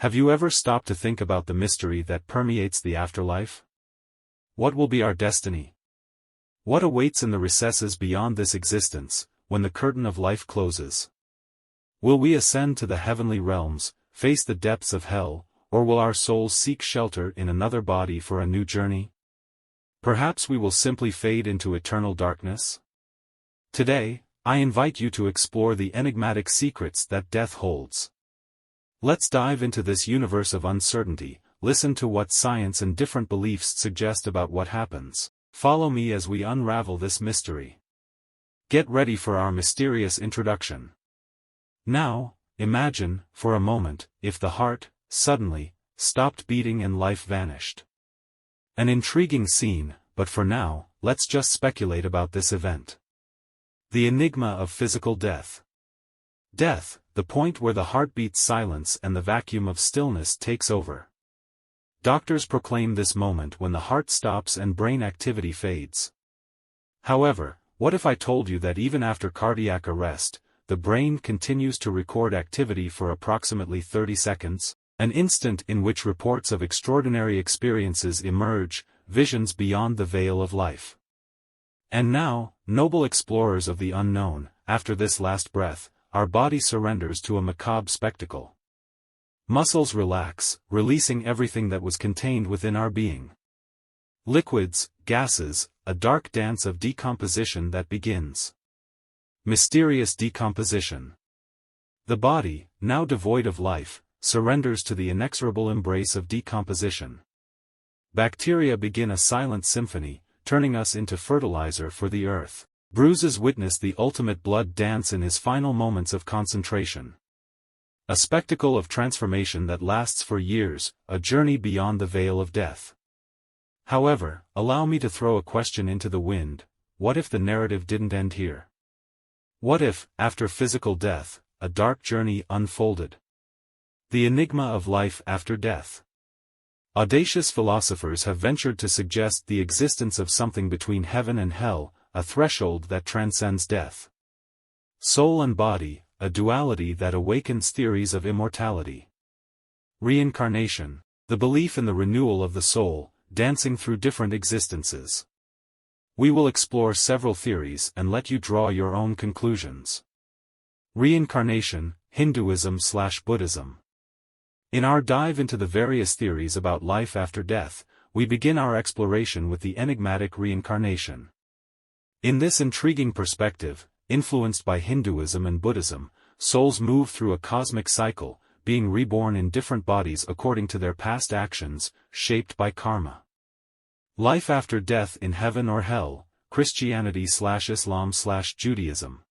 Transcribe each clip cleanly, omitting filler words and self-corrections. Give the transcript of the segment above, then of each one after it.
Have you ever stopped to think about the mystery that permeates the afterlife? What will be our destiny? What awaits in the recesses beyond this existence, when the curtain of life closes? Will we ascend to the heavenly realms, face the depths of hell, or will our souls seek shelter in another body for a new journey? Perhaps we will simply fade into eternal darkness? Today, I invite you to explore the enigmatic secrets that death holds. Let's dive into this universe of uncertainty, listen to what science and different beliefs suggest about what happens. Follow me as we unravel this mystery. Get ready for our mysterious introduction. Now, imagine, for a moment, if the heart, suddenly, stopped beating and life vanished. An intriguing scene, but for now, let's just speculate about this event. The enigma of physical death. Death, the point where the heartbeat's silence and the vacuum of stillness takes over. Doctors proclaim this moment when the heart stops and brain activity fades. However, what if I told you that even after cardiac arrest, the brain continues to record activity for approximately 30 seconds, an instant in which reports of extraordinary experiences emerge, visions beyond the veil of life. And now, noble explorers of the unknown, after this last breath, our body surrenders to a macabre spectacle. Muscles relax, releasing everything that was contained within our being. Liquids, gases, a dark dance of decomposition that begins. Mysterious decomposition. The body, now devoid of life, surrenders to the inexorable embrace of decomposition. Bacteria begin a silent symphony, turning us into fertilizer for the earth. Bruises witness the ultimate blood dance in his final moments of concentration. A spectacle of transformation that lasts for years, a journey beyond the veil of death. However, allow me to throw a question into the wind: what if the narrative didn't end here? What if, after physical death, a dark journey unfolded? The enigma of life after death. Audacious philosophers have ventured to suggest the existence of something between heaven and hell, a threshold that transcends death. Soul and body, a duality that awakens theories of immortality. Reincarnation, the belief in the renewal of the soul, dancing through different existences. We will explore several theories and let you draw your own conclusions. Reincarnation, Hinduism/Buddhism. In our dive into the various theories about life after death, we begin our exploration with the enigmatic reincarnation. In this intriguing perspective, influenced by Hinduism and Buddhism, souls move through a cosmic cycle, being reborn in different bodies according to their past actions, shaped by karma. Life after death in heaven or hell, Christianity/Islam/Judaism.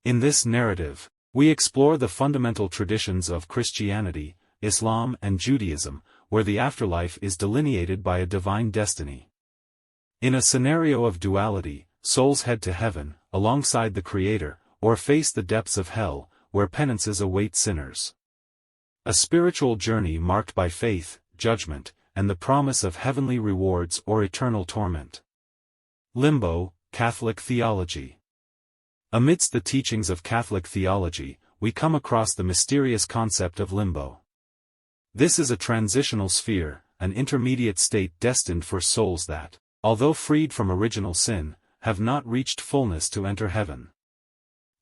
In this narrative, we explore the fundamental traditions of Christianity, Islam and Judaism, where the afterlife is delineated by a divine destiny. In a scenario of duality, souls head to heaven, alongside the Creator, or face the depths of hell, where penances await sinners. A spiritual journey marked by faith, judgment, and the promise of heavenly rewards or eternal torment. Limbo, Catholic theology. Amidst the teachings of Catholic theology, we come across the mysterious concept of limbo. This is a transitional sphere, an intermediate state destined for souls that, although freed from original sin, have not reached fullness to enter heaven.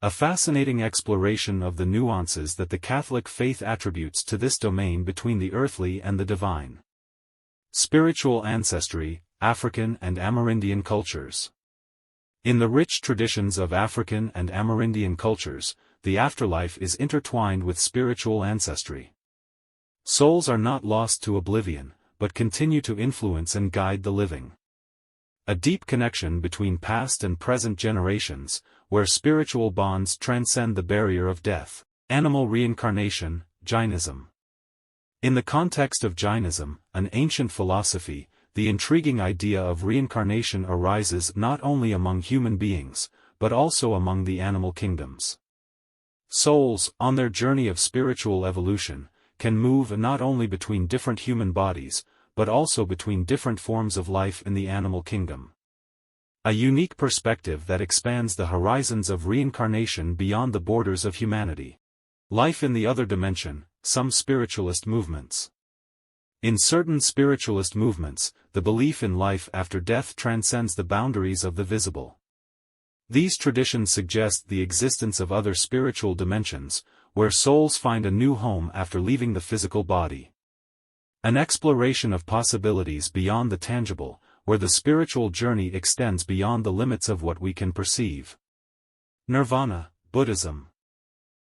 A fascinating exploration of the nuances that the Catholic faith attributes to this domain between the earthly and the divine. Spiritual ancestry, African and Amerindian cultures. In the rich traditions of African and Amerindian cultures, the afterlife is intertwined with spiritual ancestry. Souls are not lost to oblivion, but continue to influence and guide the living. A deep connection between past and present generations, where spiritual bonds transcend the barrier of death. Animal reincarnation, Jainism. In the context of Jainism, an ancient philosophy, the intriguing idea of reincarnation arises not only among human beings, but also among the animal kingdoms. Souls, on their journey of spiritual evolution, can move not only between different human bodies, but also between different forms of life in the animal kingdom. A unique perspective that expands the horizons of reincarnation beyond the borders of humanity. Life in the other dimension, some spiritualist movements. In certain spiritualist movements, the belief in life after death transcends the boundaries of the visible. These traditions suggest the existence of other spiritual dimensions, where souls find a new home after leaving the physical body. An exploration of possibilities beyond the tangible, where the spiritual journey extends beyond the limits of what we can perceive. Nirvana, Buddhism.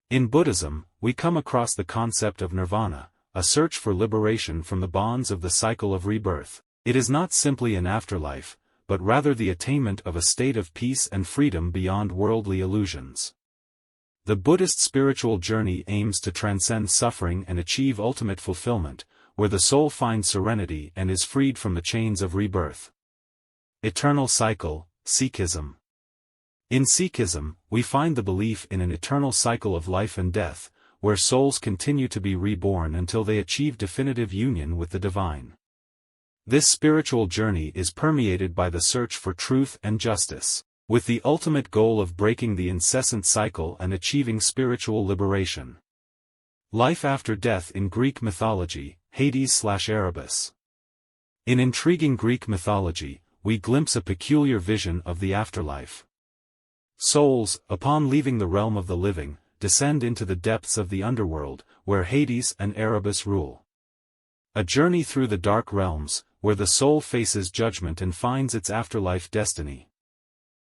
In Buddhism, we come across the concept of nirvana, a search for liberation from the bonds of the cycle of rebirth. It is not simply an afterlife, but rather the attainment of a state of peace and freedom beyond worldly illusions. The Buddhist spiritual journey aims to transcend suffering and achieve ultimate fulfillment, where the soul finds serenity and is freed from the chains of rebirth. Eternal cycle, Sikhism. In Sikhism, we find the belief in an eternal cycle of life and death, where souls continue to be reborn until they achieve definitive union with the divine. This spiritual journey is permeated by the search for truth and justice, with the ultimate goal of breaking the incessant cycle and achieving spiritual liberation. Life after death in Greek mythology, Hades/Erebus. In intriguing Greek mythology, we glimpse a peculiar vision of the afterlife. Souls, upon leaving the realm of the living, descend into the depths of the underworld, where Hades and Erebus rule. A journey through the dark realms, where the soul faces judgment and finds its afterlife destiny.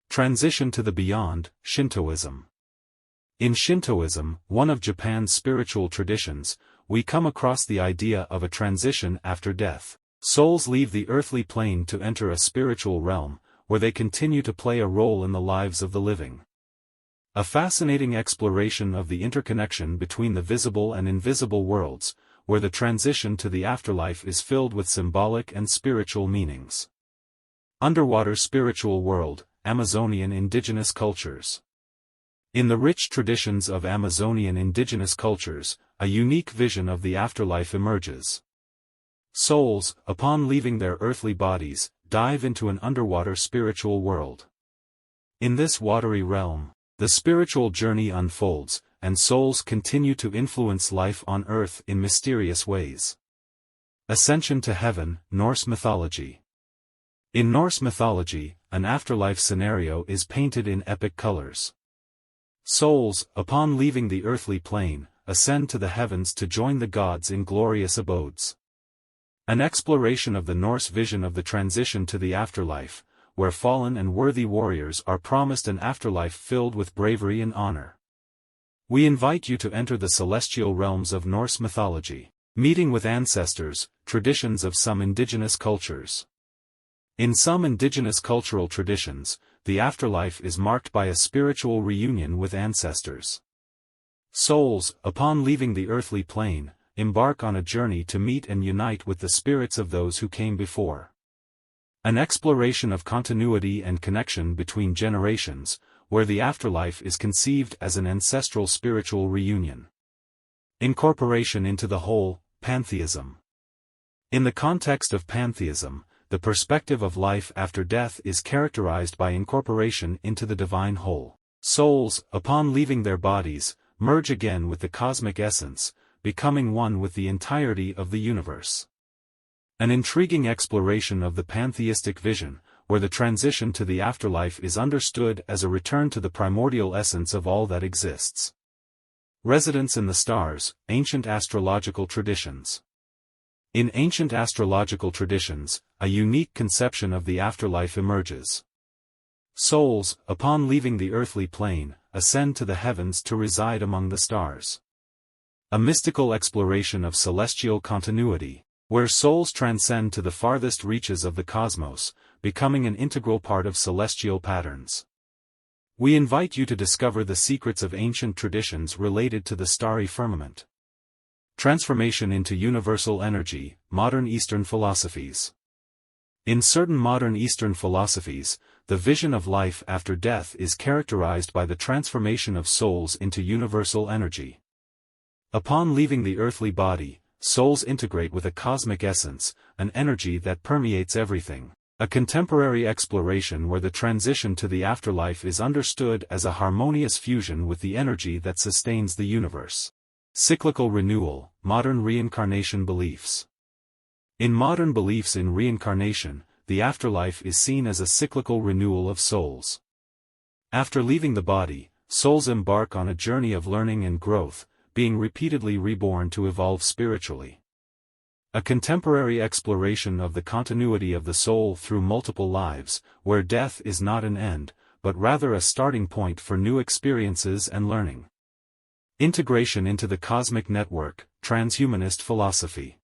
Transition to the beyond, Shintoism. In Shintoism, one of Japan's spiritual traditions, we come across the idea of a transition after death. Souls leave the earthly plane to enter a spiritual realm, where they continue to play a role in the lives of the living. A fascinating exploration of the interconnection between the visible and invisible worlds, where the transition to the afterlife is filled with symbolic and spiritual meanings. Underwater spiritual world, Amazonian indigenous cultures. In the rich traditions of Amazonian indigenous cultures, a unique vision of the afterlife emerges. Souls, upon leaving their earthly bodies, dive into an underwater spiritual world. In this watery realm, the spiritual journey unfolds, and souls continue to influence life on earth in mysterious ways. Ascension to heaven, Norse mythology. In Norse mythology, an afterlife scenario is painted in epic colors. Souls, upon leaving the earthly plane, ascend to the heavens to join the gods in glorious abodes. An exploration of the Norse vision of the transition to the afterlife, where fallen and worthy warriors are promised an afterlife filled with bravery and honor. We invite you to enter the celestial realms of Norse mythology, meeting with ancestors, traditions of some indigenous cultures. In some indigenous cultural traditions, the afterlife is marked by a spiritual reunion with ancestors. Souls, upon leaving the earthly plane, embark on a journey to meet and unite with the spirits of those who came before. An exploration of continuity and connection between generations, where the afterlife is conceived as an ancestral spiritual reunion. Incorporation into the whole, Pantheism. In the context of pantheism, the perspective of life after death is characterized by incorporation into the divine whole. Souls, upon leaving their bodies, merge again with the cosmic essence, becoming one with the entirety of the universe. An intriguing exploration of the pantheistic vision, where the transition to the afterlife is understood as a return to the primordial essence of all that exists. Residence in the stars, ancient astrological traditions. In ancient astrological traditions, a unique conception of the afterlife emerges. Souls, upon leaving the earthly plane, ascend to the heavens to reside among the stars. A mystical exploration of celestial continuity, where souls transcend to the farthest reaches of the cosmos, becoming an integral part of celestial patterns. We invite you to discover the secrets of ancient traditions related to the starry firmament. Transformation into universal energy, modern Eastern philosophies. In certain modern Eastern philosophies, the vision of life after death is characterized by the transformation of souls into universal energy. Upon leaving the earthly body, souls integrate with a cosmic essence, an energy that permeates everything. A contemporary exploration where the transition to the afterlife is understood as a harmonious fusion with the energy that sustains the universe. Cyclical renewal, modern reincarnation beliefs. In modern beliefs in reincarnation, the afterlife is seen as a cyclical renewal of souls. After leaving the body, souls embark on a journey of learning and growth, being repeatedly reborn to evolve spiritually. A contemporary exploration of the continuity of the soul through multiple lives, where death is not an end, but rather a starting point for new experiences and learning. Integration into the cosmic network, transhumanist philosophy.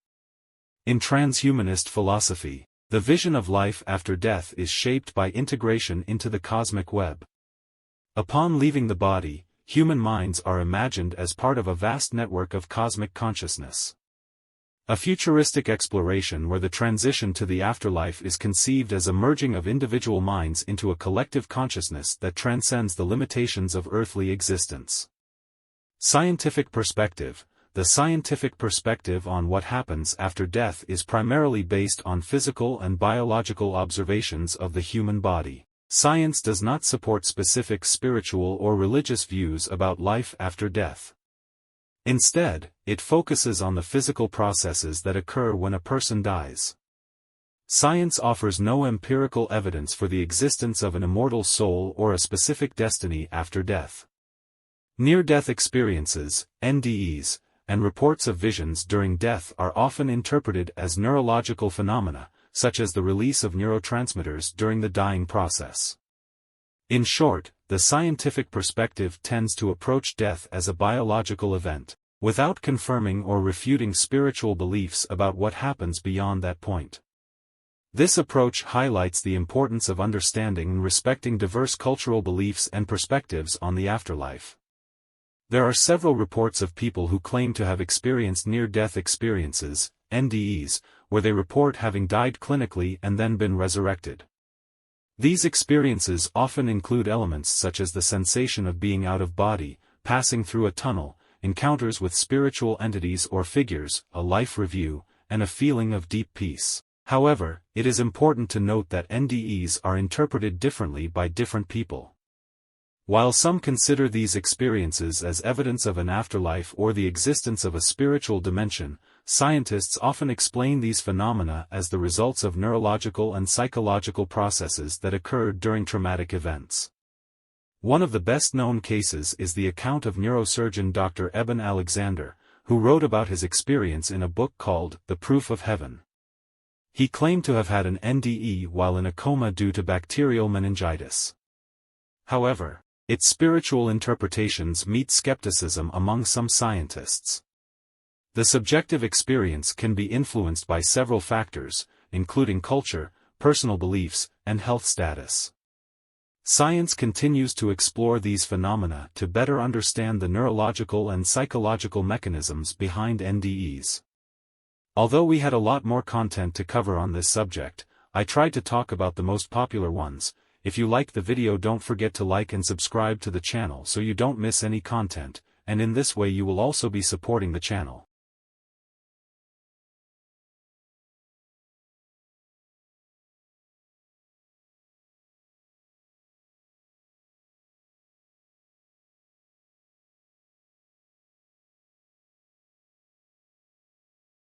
In transhumanist philosophy, the vision of life after death is shaped by integration into the cosmic web. Upon leaving the body, human minds are imagined as part of a vast network of cosmic consciousness. A futuristic exploration where the transition to the afterlife is conceived as a merging of individual minds into a collective consciousness that transcends the limitations of earthly existence. Scientific perspective. The scientific perspective on what happens after death is primarily based on physical and biological observations of the human body. Science does not support specific spiritual or religious views about life after death. Instead, it focuses on the physical processes that occur when a person dies. Science offers no empirical evidence for the existence of an immortal soul or a specific destiny after death. Near-death experiences, NDEs, and reports of visions during death are often interpreted as neurological phenomena, such as the release of neurotransmitters during the dying process. In short, the scientific perspective tends to approach death as a biological event, without confirming or refuting spiritual beliefs about what happens beyond that point. This approach highlights the importance of understanding and respecting diverse cultural beliefs and perspectives on the afterlife. There are several reports of people who claim to have experienced near-death experiences, NDEs, where they report having died clinically and then been resurrected. These experiences often include elements such as the sensation of being out of body, passing through a tunnel, encounters with spiritual entities or figures, a life review, and a feeling of deep peace. However, it is important to note that NDEs are interpreted differently by different people. While some consider these experiences as evidence of an afterlife or the existence of a spiritual dimension, scientists often explain these phenomena as the results of neurological and psychological processes that occurred during traumatic events. One of the best-known cases is the account of neurosurgeon Dr. Eben Alexander, who wrote about his experience in a book called The Proof of Heaven. He claimed to have had an NDE while in a coma due to bacterial meningitis. However, its spiritual interpretations meet skepticism among some scientists. The subjective experience can be influenced by several factors, including culture, personal beliefs, and health status. Science continues to explore these phenomena to better understand the neurological and psychological mechanisms behind NDEs. Although we had a lot more content to cover on this subject, I tried to talk about the most popular ones. If you liked the video, don't forget to like and subscribe to the channel so you don't miss any content, and in this way you will also be supporting the channel.